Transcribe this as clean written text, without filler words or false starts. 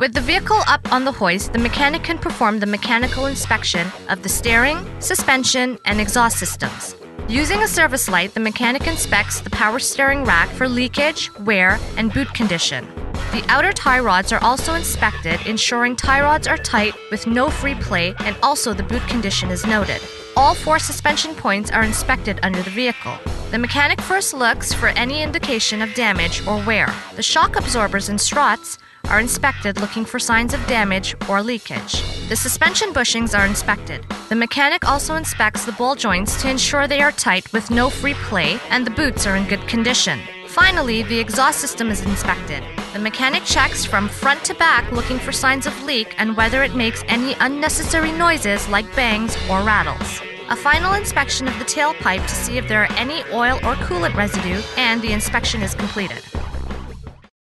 With the vehicle up on the hoist, the mechanic can perform the mechanical inspection of the steering, suspension, and exhaust systems. Using a service light, the mechanic inspects the power steering rack for leakage, wear, and boot condition. The outer tie rods are also inspected, ensuring tie rods are tight with no free play, and also the boot condition is noted. All 4 suspension points are inspected under the vehicle. The mechanic first looks for any indication of damage or wear. The shock absorbers and struts are inspected, looking for signs of damage or leakage. The suspension bushings are inspected. The mechanic also inspects the ball joints to ensure they are tight with no free play and the boots are in good condition. Finally, the exhaust system is inspected. The mechanic checks from front to back, looking for signs of leak and whether it makes any unnecessary noises like bangs or rattles. A final inspection of the tailpipe to see if there are any oil or coolant residue, and the inspection is completed.